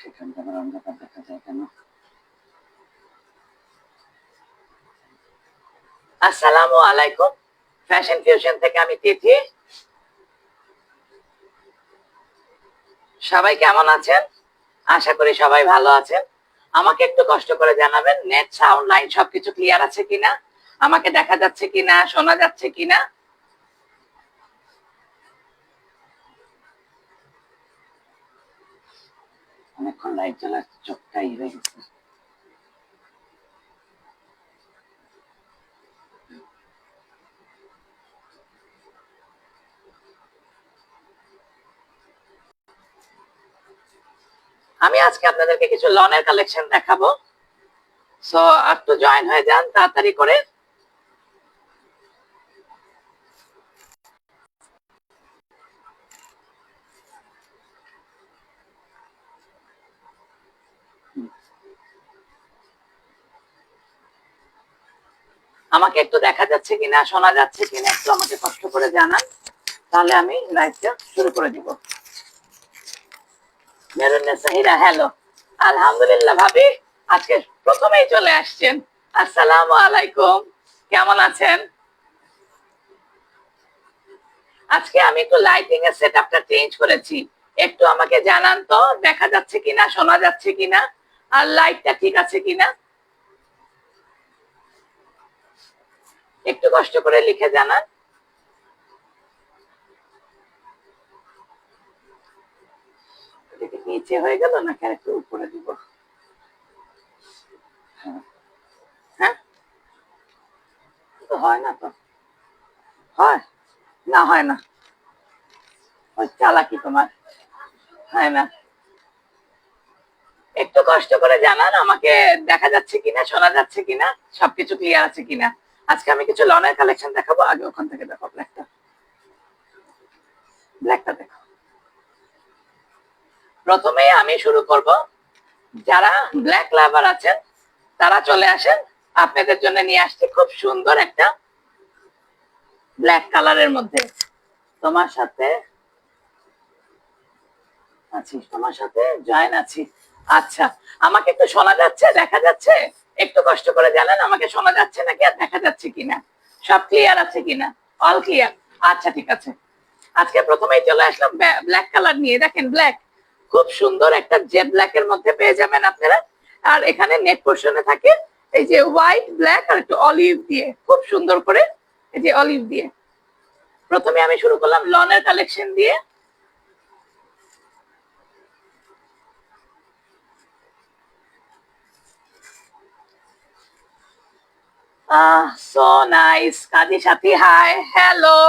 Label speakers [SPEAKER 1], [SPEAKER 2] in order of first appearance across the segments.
[SPEAKER 1] সেখানটা আবার অন্ধকার দেখা যায় কেন? আসসালামু আলাইকুম, ফ্যাশন ফিউশন থেকে আমি তিথি। সবাই কেমন আছেন? আশা করি সবাই ভালো আছেন। আমাকে একটু কষ্ট করে জানাবেন নেট, সাউন্ড, লাইন সবকিছু ক্লিয়ার আছে কিনা, আমাকে দেখা যাচ্ছে কিনা, শোনা যাচ্ছে কিনা। অনেকক্ষণ লাইট জ্বলা, চোখটা হয়ে গেছে। আমি আজকে আপনাদেরকে কিছু লনের কালেকশন দেখাবো, সো একটু জয়েন হয়ে যান তাড়াতাড়ি করে। আমাকে একটু দেখা যাচ্ছে কিনা, শোনা যাচ্ছে কিনা একটু আমাকে কষ্ট করে জানান, তাহলে আমি লাইভটা শুরু করে দিব। মেরুন্নেসা হীরা, হ্যালো, আলহামদুলিল্লাহ ভাবি, আজকে প্রথমেই চলে আসছেন। আসসালামু আলাইকুম, কেমন আছেন? আজকে আমি একটু লাইটিং এর সেটআপটা চেঞ্জ করেছি, একটু আমাকে জানান তো দেখা যাচ্ছে কিনা, শোনা যাচ্ছে কিনা, আর লাইটটা ঠিক আছে কিনা, একটু কষ্ট করে লিখে জানান। নিচে হয়ে গেল নাকি একটু উপরে দিব? হ্যাঁ, তো হয় না, তো হয় না, হয় না, ওই চালাকি তোমার, হয় না। একটু কষ্ট করে জানান আমাকে দেখা যাচ্ছে কিনা, শোনা যাচ্ছে কিনা, সবকিছু ক্লিয়ার আছে কিনা। আজকে আমি কিছু লনের কালেকশন দেখাবো, আগে ওখান থেকে দেখো ব্ল্যাকটা, ব্ল্যাকটা দেখো। প্রথমেই আমি শুরু করব, যারা ব্ল্যাক লাভার আছেন তারা চলে আসেন, আপনাদের জন্য নিয়ে আসছি খুব সুন্দর একটা ব্ল্যাক কালারের মধ্যে। তোমার সাথে আছি, তোমার সাথে জয়েন আছি। আচ্ছা, আমাকে একটু শোনা যাচ্ছে, দেখা যাচ্ছে? একটু কষ্ট করে জানেন আমাকে শোনা যাচ্ছে নাকি আর দেখা যাচ্ছে কিনা, সব ক্লিয়ার আছে কিনা? অল ক্লিয়ার, আচ্ছা ঠিক আছে। আজকে প্রথমেই চলে আসলাম ব্ল্যাক কালার নিয়ে, দেখেন ব্ল্যাক, খুব সুন্দর একটা জেড ব্ল্যাক এর মধ্যে পেয়ে যাবেন আপনারা। আর এখানে নেক পোর্শনে থাকে এই যে হোয়াইট, ব্ল্যাক আর একটু অলিভ দিয়ে, খুব সুন্দর করে এই যে অলিভ দিয়ে। প্রথমে আমি শুরু করলাম লনের কালেকশন দিয়ে। সো নাইস, কাজী সাথী, হাই, হ্যালো।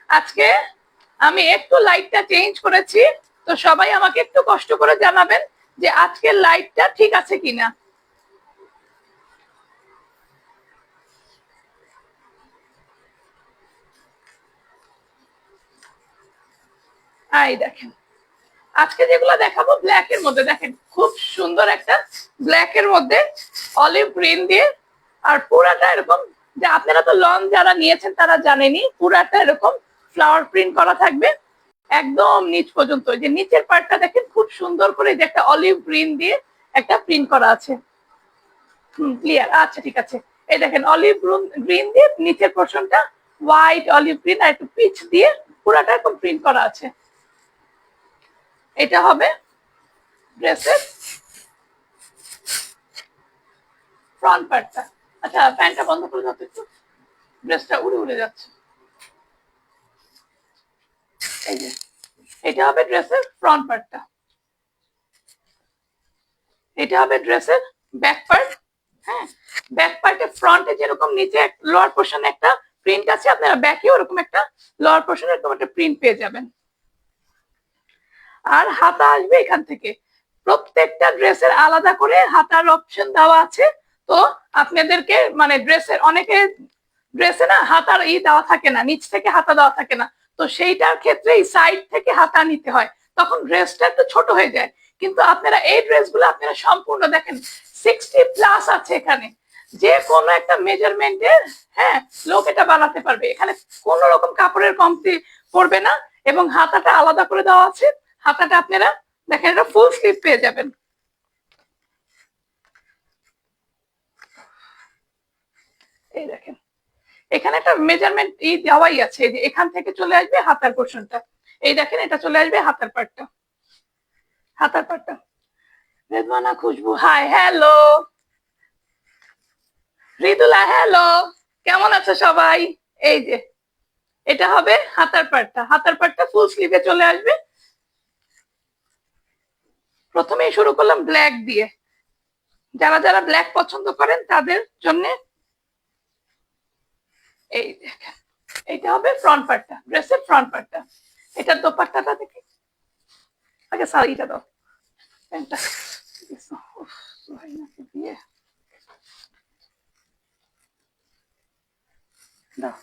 [SPEAKER 1] আজকে আমি একটু লাইটটা চেঞ্জ করেছি, তো সবাই আমাকে একটু কষ্ট করে জানাবেন যে আজকের লাইটটা ঠিক আছে কিনা। এই দেখেন, আজকে যেগুলো দেখাবো ব্ল্যাক এর মধ্যে, দেখেন খুব সুন্দর একটা ব্ল্যাক এর মধ্যে অলিভ গ্রিন দিয়ে, আর পুরাটা এরকম, যে আপনারা তো লন যারা নিয়েছেন তারা জানেনই, পুরাটা এরকম ফ্লাওয়ার প্রিন্ট করা থাকবে একদম নিচ পর্যন্ত। যে নিচের পার্টটা দেখেন খুব সুন্দর করে, যে একটা অলিভ গ্রিন দিয়ে একটা প্রিন্ট করা আছে। ক্লিয়ার, আচ্ছা ঠিক আছে। এই দেখেন অলিভ গ্রিন দিয়ে নিচের পোর্শনটা হোয়াইট, অলিভ গ্রিন আর একটু পিচ দিয়ে পুরাটা এরকম প্রিন্ট করা আছে। এটা হবে ড্রেসের ফ্রন্ট পার্টটা। আচ্ছা, প্যান্টটা বন্ধ করে দাও একটু, ড্রেসটা উড়ে উড়ে যাচ্ছে। এই যে এটা হবে ড্রেসের ফ্রন্ট পার্টটা, এটা হবে ড্রেসের ব্যাক পার্ট। হ্যাঁ, ব্যাক পার্টে ফ্রন্টে যেরকম নিচে লোয়ার পোর্শনে একটা প্রিন্ট আছে, আপনারা ব্যাকেও ওরকম একটা লোয়ার পোর্শনে এরকম একটা প্রিন্ট পেয়ে যাবেন। আর হাতা আসবে এখান থেকে, প্রত্যেকটা ড্রেসের আলাদা করে হাতার অপশন দেওয়া আছে। তো আপনাদেরকে মানে ড্রেসের অনেকে ড্রেসে না হাতার দেওয়া থাকে না, নিচ থেকে হাতা দেওয়া থাকে না, তো সেইটার ক্ষেত্রে এই সাইড থেকে হাতা নিতে হয়, তখন ড্রেসটা একটু ছোট হয়ে যায়। কিন্তু আপনারা এই ড্রেসগুলো আপনারা সম্পূর্ণ দেখেন 60+ আছে এখানে, যে কোনো একটা মেজারমেন্টের, হ্যাঁ, লোক এটা বানাতে পারবে, এখানে কোন রকম কাপড়ের কমতি পড়বে না। এবং হাতাটা আলাদা করে দেওয়া আছে, হাতাটা আপনারা দেখেন এটা ফুল স্লিভ পেয়ে যাবেন। এই দেখেন এখানে একটা মেজারমেন্ট দেওয়াই আছে, যে এখান থেকে চলে আসবে হাতার পোর্শনটা। এই দেখেন এটা চলে আসবে হাতার পাটটা। হাতার পাটটা রেদওয়ানা খুশবু হাই হ্যালো, রিদুলা হ্যালো, কেমন আছে সবাই? এই যে এটা হবে হাতার পাটটা। হাতার পাটটা ফুল স্লিভে চলে আসবে। প্রথমেই শুরু করলাম ব্ল্যাক দিয়ে, যারা যারা ব্ল্যাক পছন্দ করেন তাদের জন্য। এই দেখেন এটা হবে ফ্রন্ট পার্টটা, ড্রেসের ফ্রন্ট পার্টটা। এটার দোপাট্টাটা দেখি আগে, শাড়িটা দাও, প্যান্টটা দিয়ে দাও।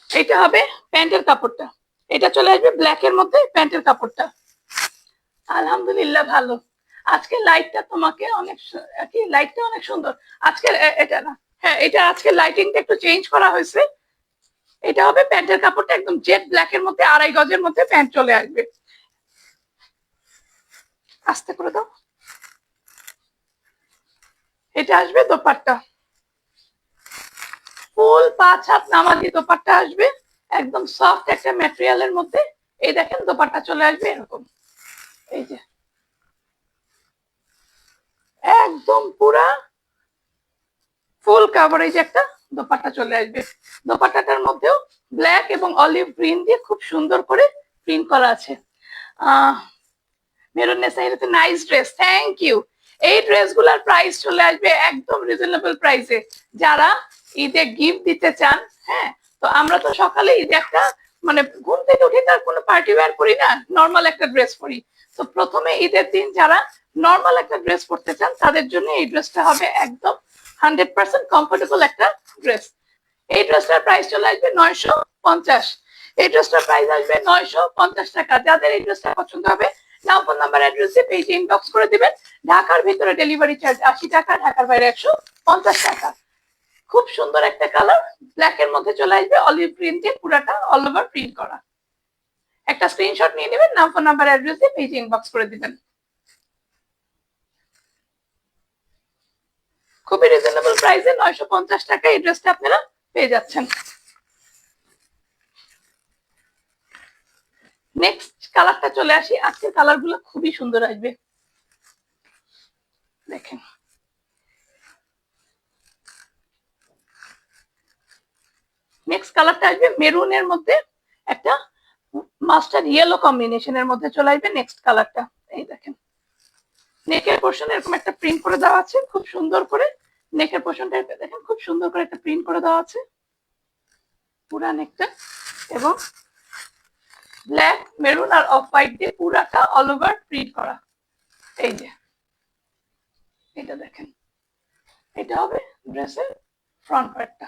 [SPEAKER 1] এটা হবে প্যান্টের কাপড়টা, এটা চলে আসবে ব্ল্যাক এর মধ্যে প্যান্টের কাপড়টা। আলহামদুলিল্লাহ ভালো। আজকে লাইটটা তোমাকে অনেক কি লাইটটা অনেক সুন্দর আজকে। এটা না, হ্যাঁ এটা আজকে লাইটিংটা একটু চেঞ্জ করা হয়েছে। এটা হবে প্যান্টের কাপড়টা একদম জেড ব্ল্যাক এর মধ্যে, 2.5 গজের মধ্যে প্যান্ট চলে আসবে। আস্তে করে দাও। এটা আসবে দোপাট্টা, ফুল 5 হাত নামাজি দোপাট্টা আসবে, একদম সফট একটা ম্যাটেরিয়ালের মধ্যে। এই দেখেন দোপাট্টা চলে আসবে এরকম, এই যে একদম পুরা ফুল কাভারেজ একটা দোপাট্টা চলে আসবে। দোপাট্টাটার মধ্যেও ব্ল্যাক এবং অলিভ গ্রিন দিয়ে খুব সুন্দর করে প্রিন্ট করা আছে। মেরুন নেসাইতে নাইস ড্রেস, থ্যাংক ইউ। এই ড্রেসগুলোর প্রাইস চলে আসবে একদম রিজনেবল প্রাইসে। যারা ঈদে গিফট দিতে চান, হ্যাঁ তো আমরা তো সকালে ঈদে একটা মানে ঘুম থেকে উঠে তার কোনো পার্টি ওয়্যার করি না, নর্মাল একটা ড্রেস পরি। তো প্রথমে ঈদের দিন যারা নর্মাল একটা ড্রেস পরতে চান তাদের জন্য এই ড্রেসটা হবে একদম 100% কমফোর্টেবল একটা ড্রেস। এই ড্রেসটার প্রাইস চলে আসবে 950। এই ড্রেসটার প্রাইস আসবে 950 টাকা। যাদের এই ড্রেসটা পছন্দ হবে নাম ফোন নাম্বার অ্যাড্রেস দিয়ে পেজে ইনবক্স করে দিবেন। ঢাকার ভিতরে ডেলিভারি চার্জ 80 টাকা, ঢাকার বাইরে 150 টাকা। খুব সুন্দর একটা কালার, ব্ল্যাক এর মধ্যে চলে আসবে অলিভ গ্রিন দিয়ে পুরাটা অল ওভার প্রিন্ট করা। একটা স্ক্রিনশট নিয়ে নেবেন, নাম ফোন নাম্বার অ্যাড্রেস দিয়ে পেজে ইনবক্স করে দিবেন। খুবই রিজনেবল প্রাইসে 950 টাকা এই ড্রেসটা আপনারা পেয়ে যাচ্ছেন। নেক্সট কালারটা চলে আসি। আজকের কালার গুলো খুবই সুন্দর আসবে, দেখেন নেক্সট কালারটা আসবে মেরুনের মধ্যে একটা মাস্টার্ড ইয়েলো কম্বিনেশনের মধ্যে চলে আসবে নেক্সট কালারটা। এই দেখেন নেকের পোর্শনে এরকম একটা প্রিন্ট করে দেওয়া আছে খুব সুন্দর করে। নেকের পোর্শনটা দেখেন খুব সুন্দর করে একটা প্রিন্ট করে দেওয়া আছে পুরা নেকটা, এবং ব্ল্যাক মেরুন আর অফ হোয়াইট দিয়ে পুরাটা অল ওভার প্রিন্ট করা। এই যে এটা দেখেন, এটা হবে ড্রেসের ফ্রন্ট পার্টটা।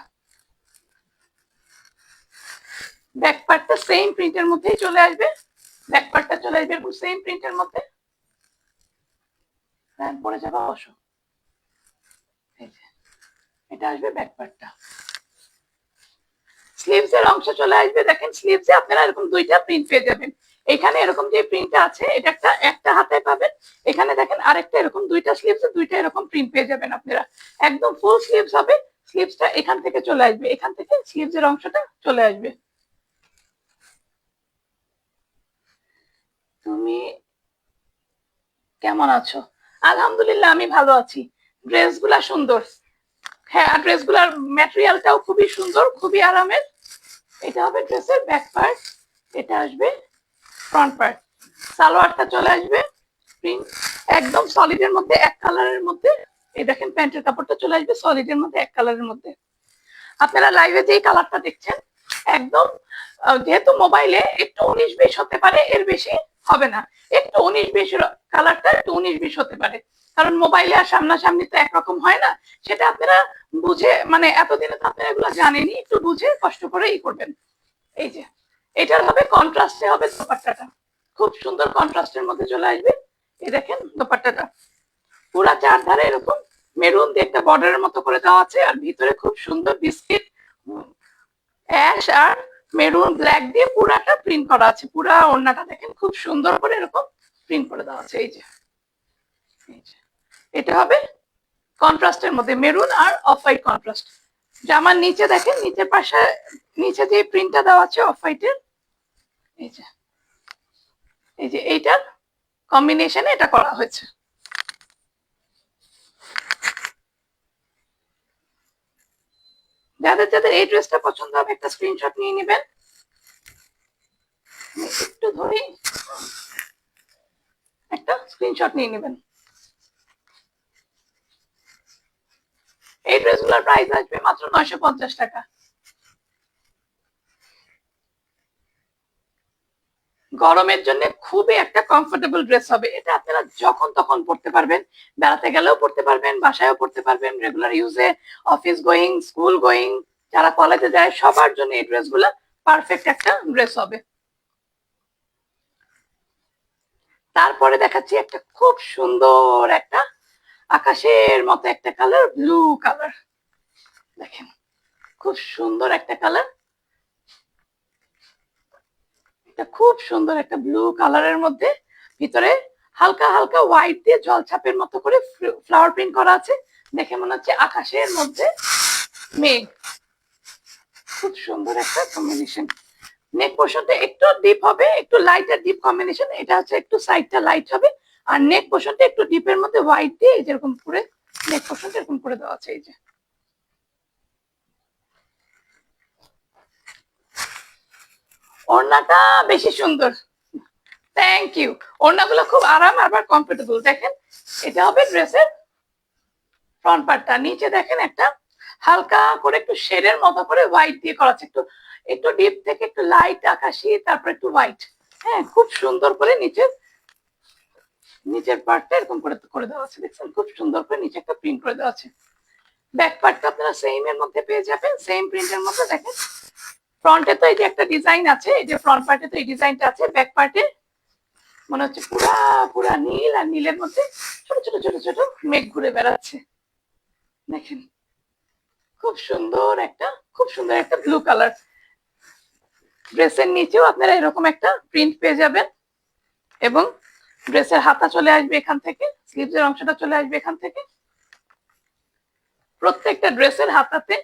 [SPEAKER 1] ব্যাক পার্টটা সেম প্রিন্টের মধ্যেই চলে আসবে। ব্যাক পার্টটা চলে আসবে সেম প্রিন্টের মধ্যে। পরে যাবে অবশ্য। এটা আসবে ব্যাক পার্টটা। স্লিভস এর অংশ চলে আসবে, দেখেন স্লিভস এ আপনারা এরকম দুইটা প্রিন্ট পেয়ে যাবেন। এখানে এরকম যে প্রিন্টটা আছে এটা একটা হাতে পাবেন। এখানে দেখেন আরেকটা এরকম দুইটা স্লিভস দুইটা এরকম প্রিন্ট পেয়ে যাবেন আপনারা। একদম ফুল স্লিভস হবে। স্লিভসটা এখান থেকে চলে আসবে, এখান থেকে স্লিভস এর অংশটা চলে আসবে। তুমি কেমন আছো? আলহামদুলিল্লাহ আমি ভালো আছি। ড্রেসগুলা সুন্দর, হ্যাঁ ড্রেসগুলার ম্যাটেরিয়ালটাও খুবই সুন্দর, খুবই আরামের। এটা হবে ড্রেসের ব্যাক পার্ট, এটা আসবে ফ্রন্ট পার্ট। সালোয়ারটা চলে আসবে প্রিন্ট একদম সলিডের মধ্যে এক কালারের মধ্যে। এই দেখেন প্যান্টের কাপড়টা চলে আসবে সলিডের মধ্যে এক কালারের মধ্যে। আপনারা লাইভে যেই কালারটা দেখছেন একদম, যেহেতু মোবাইলে একটু 19-20 হতে পারে, এর বেশি হবে না। একটু 19-20 কালারটা একটু 19-20 হতে পারে, কারণ মোবাইলে আর সামনাসামনি তো একরকম হয় না। সেটা আপনারা বুঝে, মানে এতদিনে তো আপনারা এগুলো জানেনই, একটু বুঝে কষ্ট করে করবেন। এই যে এটার হবে কন্ট্রাস্টে হবে দোপাট্টাটা, খুব সুন্দর কন্ট্রাস্টের মধ্যে চলে আসবে। এই দেখেন দোপাট্টাটা পুরা চারধারে এরকম মেরুন দিয়ে একটা বর্ডারের মতো করে দেওয়া আছে, আর ভিতরে খুব সুন্দর বিস্কিট অ্যাশ আর মেরুন ব্ল্যাক দিয়ে পুরাটা প্রিন্ট করা আছে, পুরা ওড়নাটা দেখেন খুব সুন্দর করে এরকম প্রিন্ট করে দেওয়া আছে। এই যে এটা হবে কন্ট্রাস্টের মধ্যে, মেরুন আর অফ হোয়াইট কন্ট্রাস্ট। জামার নিচে দেখেন, নিচের পাশে নিচে যে প্রিন্টটা দেওয়া আছে অফ হোয়াইটের, এই যে এইটার কম্বিনেশনে এটা করা হয়েছে। যাদের যাদের এই ড্রেসটা পছন্দ হবে একটা স্ক্রিনশট নিয়ে নেবেন। একটু ধরি, একটা স্ক্রিনশট নিয়ে নেবেন। এই ড্রেসগুলোর প্রাইস আসবে মাত্র 950 টাকা। গরমের জন্য খুবই একটা কমফোর্টেবল ড্রেস হবে এটা, আপনারা যখন তখন পড়তে পারবেন, বেড়াতে গেলেও পড়তে পারবেন, বাসায়ও পড়তে পারবেন, রেগুলার ইউজে, অফিস গোয়িং, স্কুল গোয়িং, যারা কলেজে যায় সবার জন্য এই ড্রেসগুলো পারফেক্ট একটা ড্রেস হবে। তারপরে দেখাচ্ছি একটা খুব সুন্দর একটা আকাশের মতো একটা কালার, ব্লু কালার। দেখেন খুব সুন্দর একটা কালার, এটা খুব সুন্দর একটা ব্লু কালারের মধ্যে ভিতরে হালকা হালকা হোয়াইট দিয়ে জলছাপের মতো করে ফ্লাওয়ার প্রিন্ট করা আছে। দেখে মনে হচ্ছে আকাশের মধ্যে মেঘ, খুব সুন্দর একটা কম্বিনেশন। নেক পোর্শনটা একটু ডিপ হবে, একটু লাইট আর ডিপ কম্বিনেশন, এটা হচ্ছে একটু সাইডটা লাইট হবে, আর নেক পোর্শনটা একটু ডিপের মধ্যে হোয়াইট দিয়ে যেরকম করে নেক পোর্শনটা এরকম করে দেওয়া আছে। এই যে ওড়নাটা বেশি সুন্দর, থ্যাংক ইউ। ওড়নাগুলো খুব আরাম আর কমফোর্টেবল। দেখেন এটা হবে ড্রেসের ফ্রন্ট পার্টটা, নিচে দেখেন একটা হালকা করে একটু শেডের মতো করে হোয়াইট দিয়ে করা আছে, একটু একটু ডিপ থেকে একটু লাইট আকাশি, তারপর একটু হোয়াইট। হ্যাঁ, খুব সুন্দর করে নিচের পার্টটা এরকম করে করে দেওয়া আছে। দেখছেন খুব সুন্দর করে নিচে একটা প্রিন্ট করে দেওয়া আছে। ব্যাক পার্টটা আপনারা সেম এর মধ্যে পেয়ে যাবেন, সেম প্রিন্টের মধ্যে। দেখেন ফ্রন্টে তো এই যে একটা ডিজাইন আছে, এই যে ফ্রন্ট পার্টে তো এই ডিজাইনটা আছে, ব্যাক পার্টে মনে হচ্ছে পুরা পুরা নীল, আর নীলের মধ্যে ছোট ছোট ছোট ছোট মেঘ ঘুরে বেড়াচ্ছে। দেখেন খুব সুন্দর একটা, খুব সুন্দর একটা ব্লু কালার। ড্রেসের নিচেও আপনারা এরকম একটা প্রিন্ট পেয়ে যাবেন, এবং ড্রেসের হাতা চলে আসবে এখান থেকে, স্লিভসের অংশটা চলে আসবে এখান থেকে। প্রত্যেকটা ড্রেসের হাতাতে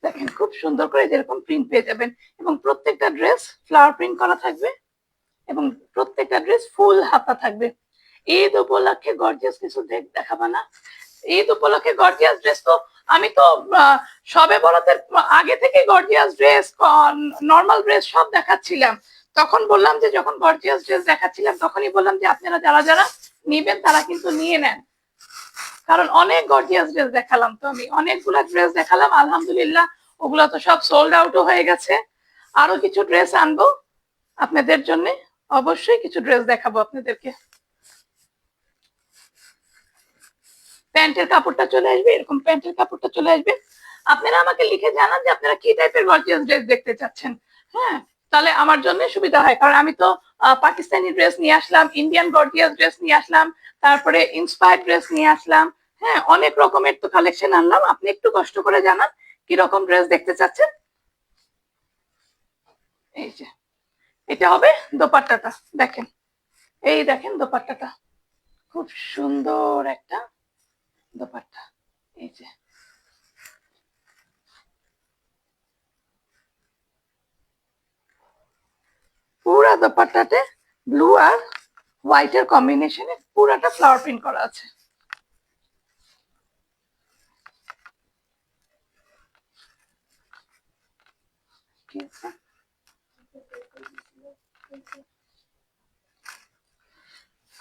[SPEAKER 1] দেখেন খুব সুন্দর করে যেরকম প্রিন্ট পেয়ে যাবেন, এবং প্রত্যেকটা ড্রেস ফ্লাওয়ার প্রিন্ট করা থাকবে, এবং প্রত্যেকটা ড্রেস ফুল হাতা থাকবে। ঈদ উপলক্ষে গর্জিয়াস কিছু দেখাবা না? ঈদ উপলক্ষে গর্জিয়াস ড্রেস তো আমি তো সবে বরাতের আগে থেকে গর্জিয়াস ড্রেস, নর্মাল ড্রেস সব দেখাচ্ছিলাম। তখন বললাম যে যখন গর্জিয়াস ড্রেস দেখাচ্ছিলাম তখনই বললাম যে আপনারা যারা যারা নিবেন তারা কিন্তু নিয়ে নেন, কারণ অনেক গর্জিয়াস ড্রেস দেখালাম, তো আমি অনেকগুলা ড্রেস দেখালাম, আলহামদুলিল্লাহ ওগুলা তো সব সোল্ড আউটও হয়ে গেছে। আরো কিছু ড্রেস আনবো আপনাদের জন্য, অবশ্যই কিছু ড্রেস দেখাবো আপনাদেরকে। প্যান্টের কাপড়টা চলে আসবে এরকম, প্যান্টের কাপড়টা চলে আসবে। আপনারা আমাকে লিখে জানান যে আপনারা কি টাইপের গর্জিয়াস ড্রেস দেখতে চাচ্ছেন। হ্যাঁ, তাহলে আমার জন্য সুবিধা হয়, কারণ আমি তো পাকিস্তানি ড্রেস নিয়ে আসলাম, ইন্ডিয়ান গর্জিয়াস ড্রেস নিয়ে আসলাম, তারপরে ইন্সপায়ার্ড ড্রেস নিয়ে আসলাম। হ্যাঁ, অনেক রকমের তো কালেকশন আনলাম। আপনি একটু কষ্ট করে জানান কি রকম ড্রেস দেখতে চাচ্ছেন। এই যে এটা হবে দোপাট্টাটা, দেখেন এই দেখেন দোপাট্টাটা, খুব সুন্দর একটা দোপাট্টা। এই যে পুরা দোপাট্টাতে ব্লু আর হোয়াইটের কম্বিনেশনে পুরাটা ফ্লাওয়ার প্রিন্ট করা আছে।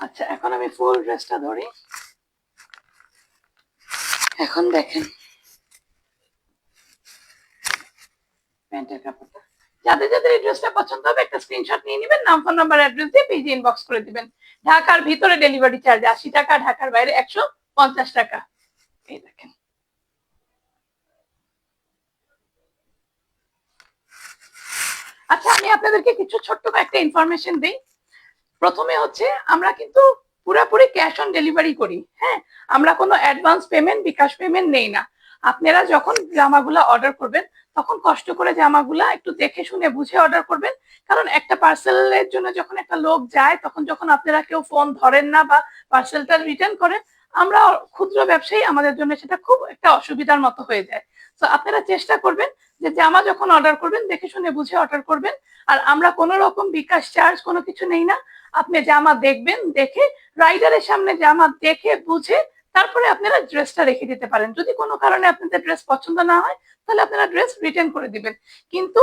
[SPEAKER 1] আচ্ছা, এখন আমি ফুল ড্রেসটা ধরি। এখন দেখেন প্যান্টের কাপড়টা, যাদের যাদের এই ড্রেসটা পছন্দ হবে একটা স্ক্রিনশট নিয়ে নেবেন, নাম ফোন নাম্বার অ্যাড্রেস দিয়ে পেজে ইনবক্স করে দিবেন। ঢাকার ভিতরে ডেলিভারি চার্জ 80 টাকা, ঢাকার বাইরে 150 টাকা। এই দেখেন আচ্ছা, আমি আপনাদেরকে কিছু ছোট্ট একটা ইনফরমেশন দিই। প্রথমে হচ্ছে আমরা কিন্তু পুরোপুরি ক্যাশ অন ডেলিভারি করি। হ্যাঁ, আমরা কোনো অ্যাডভান্স পেমেন্ট, বিকাশ পেমেন্ট নেই না। আপনারা যখন জামাগুলো অর্ডার করবেন তখন কষ্ট করে জামাগুলা একটু দেখে শুনে বুঝে অর্ডার করবেন। কারণ একটা পার্সেলের জন্য যখন একটা লোক যায়, তখন যখন আপনারা কেউ ফোন ধরেন না বা পার্সেলটা রিটার্ন করেন, আমরা ক্ষুদ্র ব্যবসায়ী, আমাদের জন্য সেটা খুব একটা অসুবিধার মতো হয়ে যায়। তো আপনারা চেষ্টা করবেন যে জামা যখন অর্ডার করবেন দেখে শুনে বুঝে অর্ডার করবেন। আর আমরা কোনো রকম বিকাশ চার্জ কোনো কিছু নেই না। আপনি জামা দেখবেন, দেখে রাইডারের সামনে জামা দেখে বুঝে তারপরে আপনারা ড্রেসটা রেখে দিতে পারেন। যদি কোনো কারণে আপনাদের ড্রেস পছন্দ না হয়, তাহলে আপনারা ড্রেস রিটার্ন করে দিবেন। কিন্তু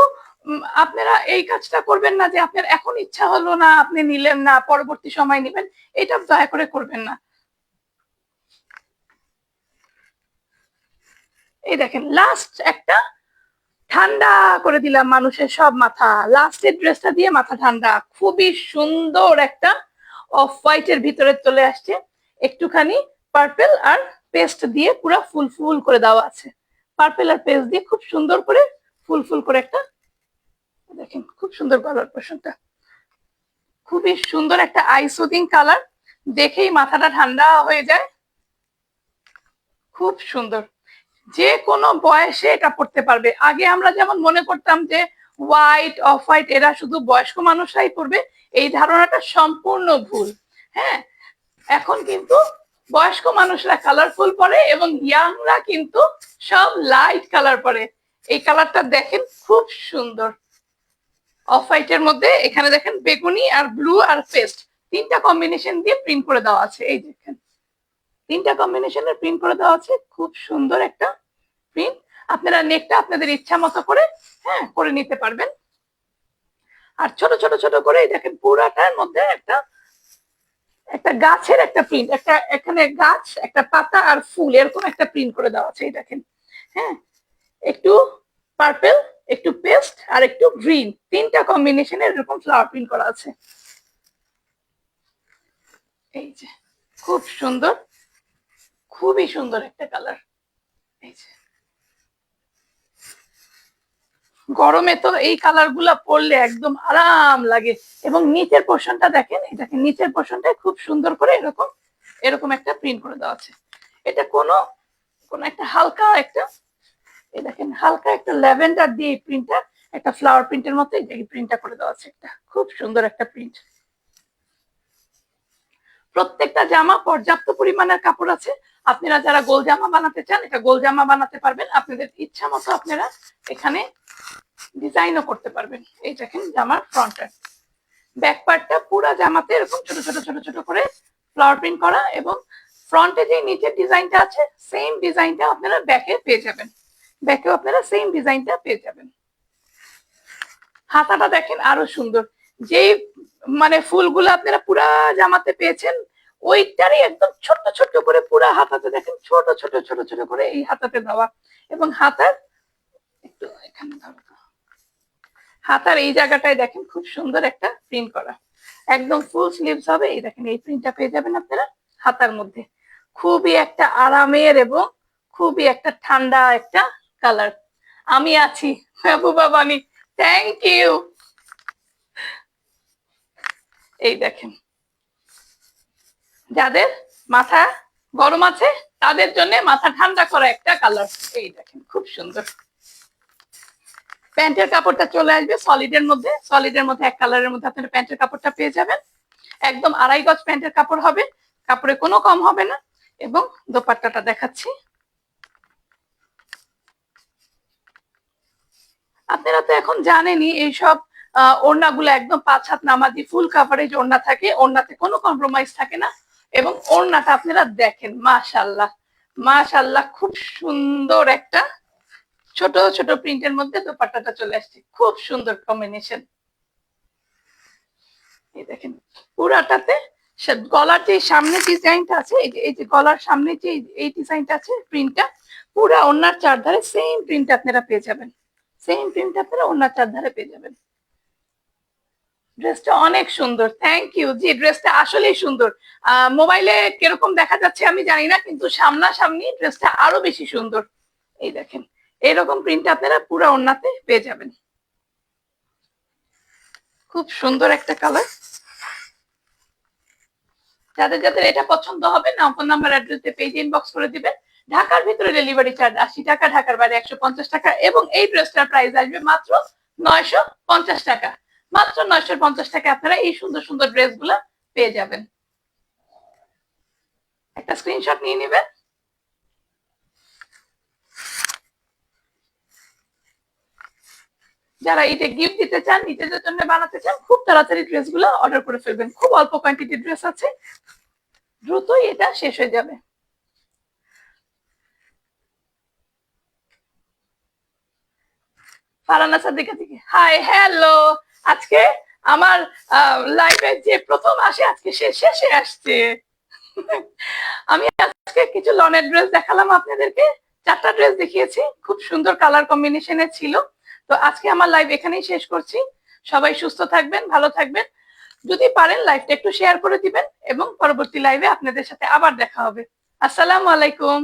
[SPEAKER 1] আপনারা এই কাজটা করবেন না যে আপনার এখন ইচ্ছা হলো না, আপনি নিলেন না, পরবর্তী সময় নেবেন। এটা দয়া করে করবেন না। এই দেখেন লাস্ট একটা ঠান্ডা করে দিলাম মানুষের সব মাথা। লাস্টের ড্রেসটা দিয়ে মাথা ঠান্ডা। খুবই সুন্দর একটা অফ হোয়াইটের ভিতরে চলে আসছে, একটুখানি পার্পেল আর পেস্ট দিয়ে পুরো ফুল ফুল করে দেওয়া আছে। পার্পেল আর পেস্ট দিয়ে খুব সুন্দর করে ফুল ফুল করে একটা, দেখেন খুব সুন্দর কালার পোর্শনটা, খুবই সুন্দর একটা আইসুদিং কালার, দেখেই মাথাটা ঠান্ডা হয়ে যায়। খুব সুন্দর, যে কোনো বয়সে এটা পড়তে পারবে। আগে আমরা যেমন মনে করতাম যে হোয়াইট অফ হোয়াইট এরা শুধু বয়স্ক মানুষরাই পড়বে, এই ধারণাটা সম্পূর্ণ ভুল। হ্যাঁ, এখন কিন্তু বয়স্ক মানুষরা কালারফুল পরে এবং ইয়াংরা কিন্তু সব লাইট কালার পরে। এই কালারটা দেখেন খুব সুন্দর, অফ হোয়াইটের মধ্যে এখানে দেখেন বেগুনি আর ব্লু আর পেস্ট, তিনটা কম্বিনেশন দিয়ে প্রিন্ট করে দেওয়া আছে। এই দেখেন তিনটা কম্বিনেশনের প্রিন্ট করে দেওয়া আছে, খুব সুন্দর একটা প্রিন্ট। আপনারা নেকটা আপনাদের ইচ্ছা মতো করে করে নিতে পারবেন। আর ছোট ছোট ছোট করে দেখেন পুরাটার মধ্যে একটা একটা গাছের একটা প্রিন্ট, একটা এখানে গাছ, একটা পাতা আর ফুল, এরকম একটা প্রিন্ট করে দেওয়া আছে। এই দেখেন, হ্যাঁ, একটু পার্পেল, একটু পেস্ট আর একটু গ্রিন, তিনটা কম্বিনেশনের এরকম ফ্লাওয়ার প্রিন্ট করা আছে। এই যে খুব সুন্দর, খুবই সুন্দর একটা কালার। এই যে গরমে তো এই কালার গুলা পরলে একদম আরাম লাগে। এবং নিচের পোর্শনটা দেখেন, এই দেখেন নিচের পোর্শনটা খুব সুন্দর করে এরকম এরকম একটা প্রিন্ট করে দেওয়া আছে। এটা কোনো কোন একটা হালকা একটা, এই দেখেন হালকা একটা ল্যাভেন্ডার দিয়ে এই প্রিন্টটা, একটা ফ্লাওয়ার প্রিন্টের মতো এই প্রিন্টটা করে দেওয়া আছে। একটা খুব সুন্দর একটা প্রিন্ট। প্রত্যেকটা জামা পর্যাপ্ত পরিমাণের কাপড় আছে। আপনারা যারা গোল জামা বানাতে চান, এটা গোল জামা বানাতে পারবেন আপনাদের ইচ্ছা মতো। আপনারা এখানে ডিজাইনও করতে পারবেন। এই দেখেন জামার ফ্রন্টটা, ব্যাক পার্টটা পুরো জামাতে এরকম ছোট ছোট ছোট ছোট করে ফ্লাওয়ার প্রিন্ট করা, এবং ফ্রন্টে যে নিচের ডিজাইনটা আছে সেম ডিজাইনটা আপনারা ব্যাকে পেয়ে যাবেন। ব্যাকেও আপনারা সেম ডিজাইনটা পেয়ে যাবেন। হাতাটা দেখেন আরো সুন্দর, যে মানে ফুলগুলো আপনারা পুরা জামাতে পেয়েছেন ওইটারই একদম ছোট ছোট করে পুরা হাতাতে দেখেন ছোট ছোট ছোট ছোট করে এই হাতাতে দেওয়া। এবং হাতার একটু এখানে ধরো, হাতার এই জায়গাটায় দেখেন খুব সুন্দর একটা প্রিন্ট করা, একদম ফুল স্লিভস হবে। এই দেখেন এই প্রিন্টটা পেয়ে যাবেন আপনারা হাতার মধ্যে। খুবই একটা আরামের এবং খুবই একটা ঠান্ডা একটা কালার। আমি আছি মেহবুবা বানি, থ্যাংক ইউ। এই দেখেন যাদের মাথা গরম আছে তাদের জন্য মাথা ঠান্ডা করা একটা কালার। এই দেখেন খুব সুন্দর। প্যান্টের কাপড়টা চলে আসবে সলিডের মধ্যে এক কালারের মধ্যে আপনারা প্যান্টের কাপড়টা পেয়ে যাবেন। একদম 2.5 গজ প্যান্টের কাপড় হবে, কাপড়ে কোনো কম হবে না। এবং দোপাট্টাটা দেখাচ্ছি, আপনারা তো এখন জানেনই এইসব ওড়নাগুলো একদম 5 হাত নামাজি ফুল কাভারেজ ওড়না থাকে, ওড়নাতে কোনো কম্প্রোমাইজ থাকে না। এবং ওড়নাটা আপনারা দেখেন মাশাআল্লাহ মাশাআল্লাহ, খুব সুন্দর একটা ছোট ছোট প্রিন্টের মধ্যে দোপাট্টাটা চলে আসছে, খুব সুন্দর কম্বিনেশন। এই দেখেন পুরাটাতে গলার যে সামনে ডিজাইনটা আছে, এই যে গলার সামনে যে এই ডিজাইনটা আছে প্রিন্টটা, পুরা ওড়নার চারধারে সেম প্রিন্ট আপনারা পেয়ে যাবেন। সেম প্রিন্ট আপনারা ওড়নার চারধারে পেয়ে যাবেন। ড্রেসটা অনেক সুন্দর, থ্যাংক ইউ। জি ড্রেসটা আসলেই সুন্দর। মোবাইলে কিরকম দেখা যাচ্ছে আমি জানি না, কিন্তু সামনাসামনি ড্রেসটা আরো বেশি সুন্দর। এই দেখেন এরকম প্রিন্ট আপনারা পুরো ওড়নাতে পেয়ে যাবেন। খুব সুন্দর একটা কালার। যাদের যাদের এটা পছন্দ হবে না, ফোন নাম্বার অ্যাড্রেস দিয়ে পেজ ইনবক্স করে দিবেন। ঢাকার ভিতরে ডেলিভারি চার্জ 80 টাকা, ঢাকার বাইরে 150 টাকা, এবং এই ড্রেসটার প্রাইস আসবে মাত্র 950 টাকা। মাত্র 950 টাকা আপনারা এই সুন্দর সুন্দর ড্রেসগুলো পেয়ে যাবেন। একটা স্ক্রিনশট নিয়ে নেবেন। যারা ঈদে গিফট দিতে চান, নিজেদের জন্য বানাতে চান, খুব তাড়াতাড়ি ড্রেসগুলো অর্ডার করে ফেলবেন। খুব অল্প কোয়ান্টিটি ড্রেস আছে, দ্রুতই এটা শেষ হয়ে যাবে। ফারানা সাদিকা থেকে হাই, হ্যালো। আজকে আমার লাইভে যে প্রথম আসে আজকে সে শেষে আসছে। আমি আজকে কিছু লনের ড্রেস দেখালাম আপনাদেরকে, 4টা ড্রেস দেখিয়েছি, খুব সুন্দর কালার কম্বিনেশনে ছিল। তো আজকে আমার লাইভ এখানেই শেষ করছি। সবাই সুস্থ থাকবেন, ভালো থাকবেন। যদি পারেন লাইভটা একটু শেয়ার করে দিবেন, এবং পরবর্তী লাইভে আপনাদের সাথে আবার দেখা হবে। আসসালামু আলাইকুম।